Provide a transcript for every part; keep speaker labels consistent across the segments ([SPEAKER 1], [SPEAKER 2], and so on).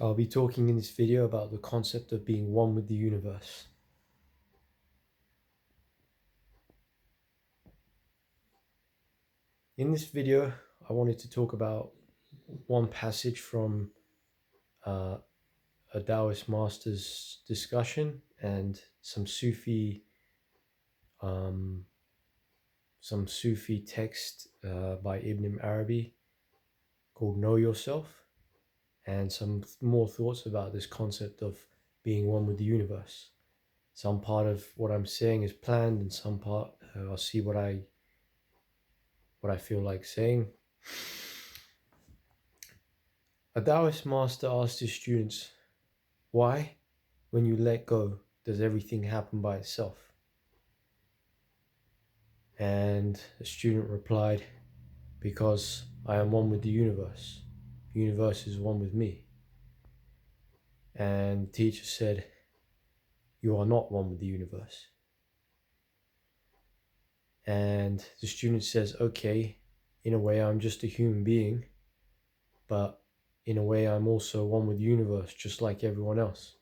[SPEAKER 1] I'll be talking in this video about the concept of being one with the universe. In this video, I wanted to talk about one passage from uh, a Taoist master's discussion and um, some Sufi text by Ibn Arabi called Know Yourself, and some more thoughts about this concept of being one with the universe. Some part of what I'm saying is planned, and some part I'll see what I feel like saying. A Taoist master asked his students, "Why, when you let go, does everything happen by itself?" And the student replied, "Because I am one with the universe. The universe is one with me." And the teacher said, "You are not one with the universe." And the student says, "Okay, in a way I'm just a human being, but in a way I'm also one with the universe, just like everyone else."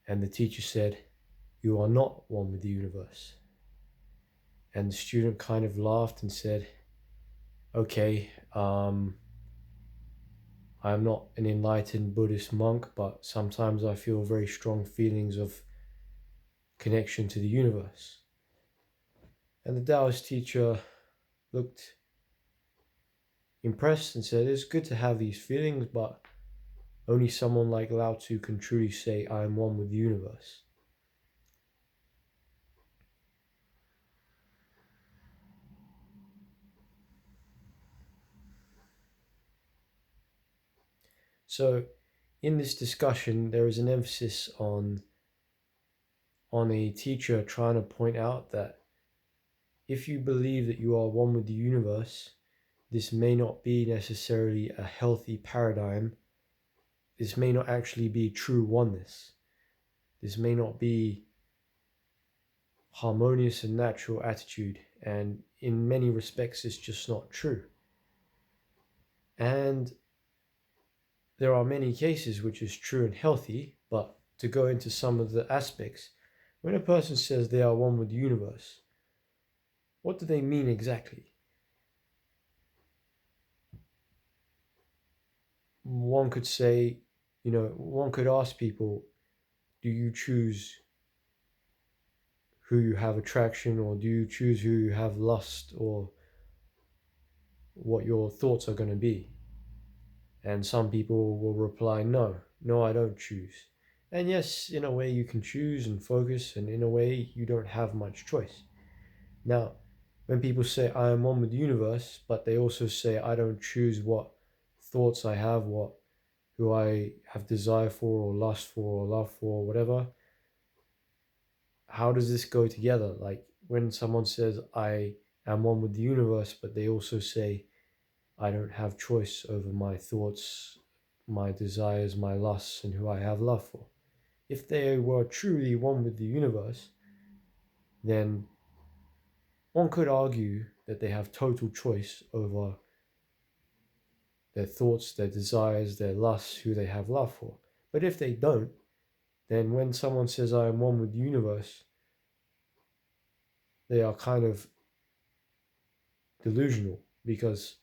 [SPEAKER 1] And the teacher said, "You are not one with the universe." And the student kind of laughed and said, "Okay, I'm not an enlightened Buddhist monk, but sometimes I feel very strong feelings of connection to the universe." And the Taoist teacher looked impressed and said, "It's good to have these feelings, but only someone like Lao Tzu can truly say, 'I am one with the universe.'" So, in this discussion, there is an emphasis on a teacher trying to point out that if you believe that you are one with the universe, this may not be necessarily a healthy paradigm. This may not actually be true oneness. This may not be harmonious and natural attitude, and in many respects it's just not true. And there are many cases which is true and healthy, but to go into some of the aspects, when a person says they are one with the universe, what do they mean exactly? One could say, one could ask people, do you choose who you have attraction, or do you choose who you have lust, or what your thoughts are going to be? And some people will reply, no, no, I don't choose. And yes, in a way you can choose and focus, and in a way you don't have much choice. Now, when people say I am one with the universe, but they also say I don't choose what thoughts I have, who I have desire for or lust for or love for or whatever, how does this go together? Like when someone says I am one with the universe, but they also say I don't have choice over my thoughts, my desires, my lusts, and who I have love for. If they were truly one with the universe, then one could argue that they have total choice over their thoughts, their desires, their lusts, who they have love for. But if they don't, then when someone says I am one with the universe, they are kind of delusional, because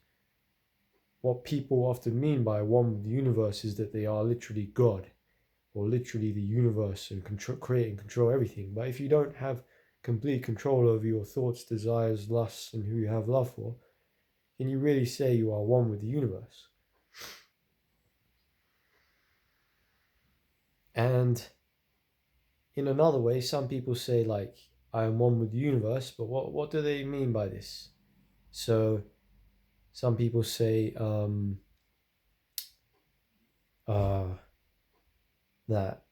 [SPEAKER 1] what people often mean by one with the universe is that they are literally God, or literally the universe, and create and control everything. But if you don't have complete control over your thoughts, desires, lusts, and who you have love for, can you really say you are one with the universe? And in another way, some people say, like, I am one with the universe, but what do they mean by this? So some people say uh, that,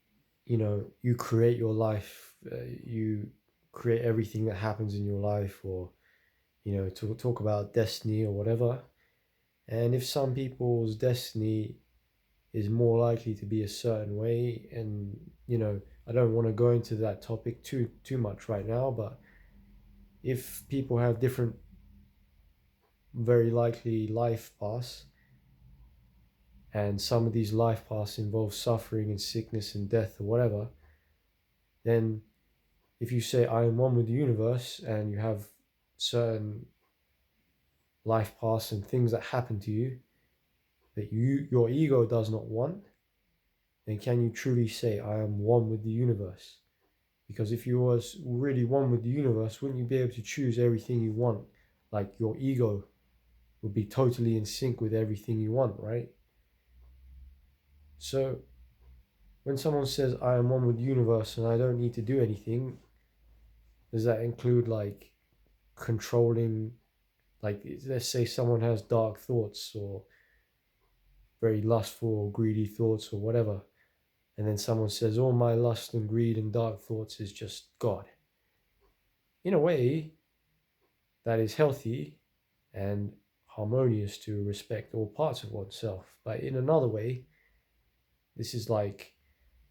[SPEAKER 1] you create your life, you create everything that happens in your life, or, to talk about destiny or whatever. And if some people's destiny is more likely to be a certain way, and, I don't want to go into that topic too much right now, but if people have different very likely life paths, and some of these life paths involve suffering and sickness and death or whatever, then if you say I am one with the universe and you have certain life paths and things that happen to you that your ego does not want, then can you truly say I am one with the universe? Because if you was really one with the universe, wouldn't you be able to choose everything you want? Like your ego would be totally in sync with everything you want, right? So when someone says I am one with the universe and I don't need to do anything, does that include like controlling, like let's say someone has dark thoughts or very lustful or greedy thoughts or whatever, and then someone says all my lust and greed and dark thoughts is just God. In a way, that is healthy and harmonious to respect all parts of oneself. But in another way, this is like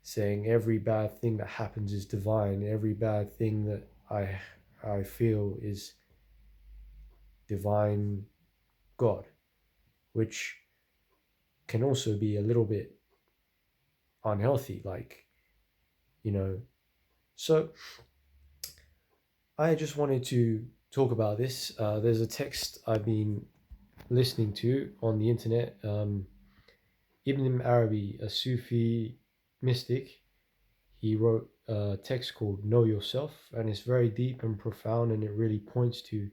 [SPEAKER 1] saying every bad thing that happens is divine, every bad thing that I feel is divine God, which can also be a little bit unhealthy, like, you know. So I just wanted to talk about this. There's a text I've been listening to on the internet. Ibn Arabi, a Sufi mystic, he wrote a text called Know Yourself, and it's very deep and profound, and it really points to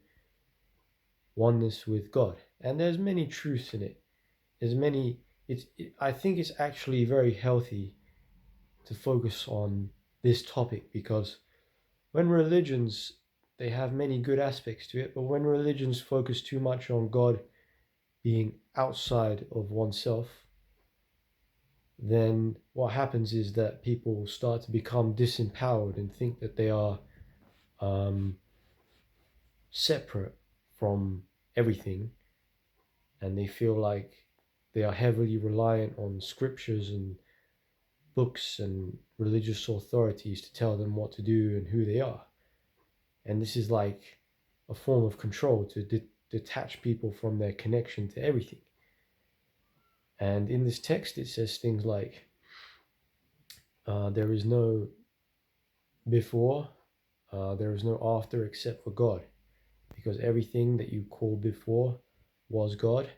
[SPEAKER 1] oneness with God. And there's many truths in it. There's many. I think it's actually very healthy to focus on this topic, because when religions, they have many good aspects to it, but when religions focus too much on God being outside of oneself, then what happens is that people start to become disempowered and think that they are um, separate from everything, and they feel like they are heavily reliant on scriptures and books and religious authorities to tell them what to do and who they are. And this is like a form of control to detach people from their connection to everything. And in this text, it says things like, there is no before, there is no after except for God, because everything that you call before was God,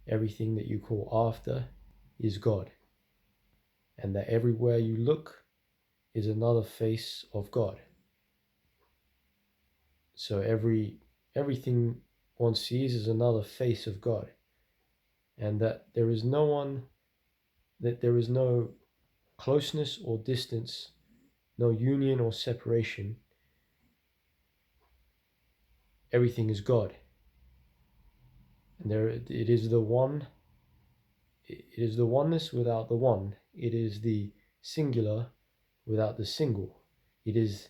[SPEAKER 1] everything that you call after is God, and that everywhere you look is another face of God. So everything one sees is another face of God, and that there is no closeness or distance, no union or separation. Everything is God, and it is the one. It is the oneness without the one. It is the singular without the single. It is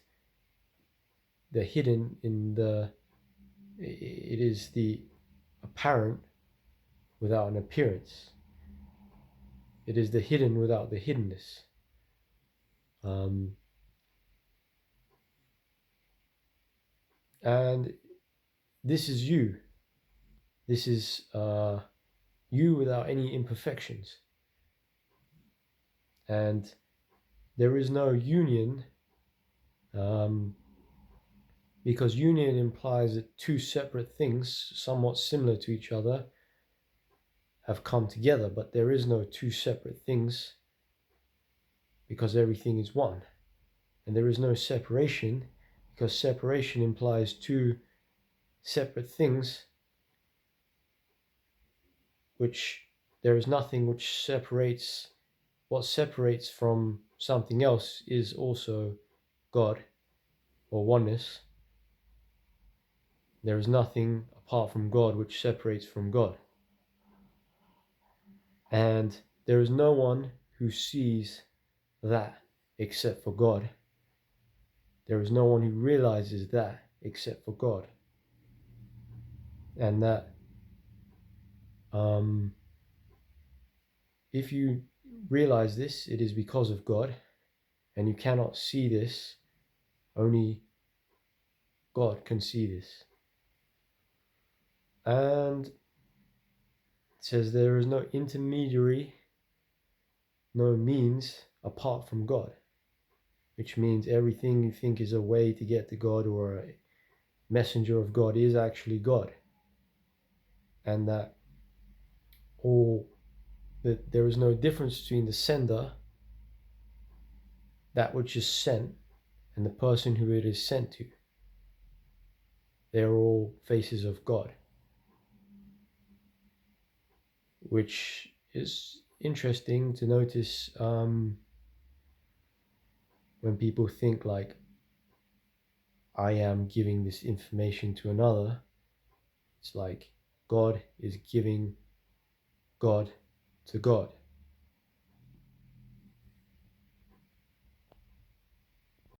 [SPEAKER 1] the hidden in the. It is the apparent without an appearance. It is the hidden without the hiddenness. Um, and this is you. This is you without any imperfections. And there is no union, um, because union implies that two separate things, somewhat similar to each other, have come together, but there is no two separate things because everything is one. And there is no separation because separation implies two separate things, which there is nothing which separates. What separates from something else is also God or oneness. There is nothing apart from God which separates from God. And there is no one who sees that except for God. There is no one who realizes that except for God. And that if you realize this, it is because of God, and you cannot see this. Only God can see this. And says there is no intermediary, no means apart from God, which means everything you think is a way to get to God or a messenger of God is actually God, and all that there is no difference between the sender, that which is sent, and the person who it is sent to. They are all faces of God, which is interesting to notice when people think like, I am giving this information to another. It's like God is giving God to God.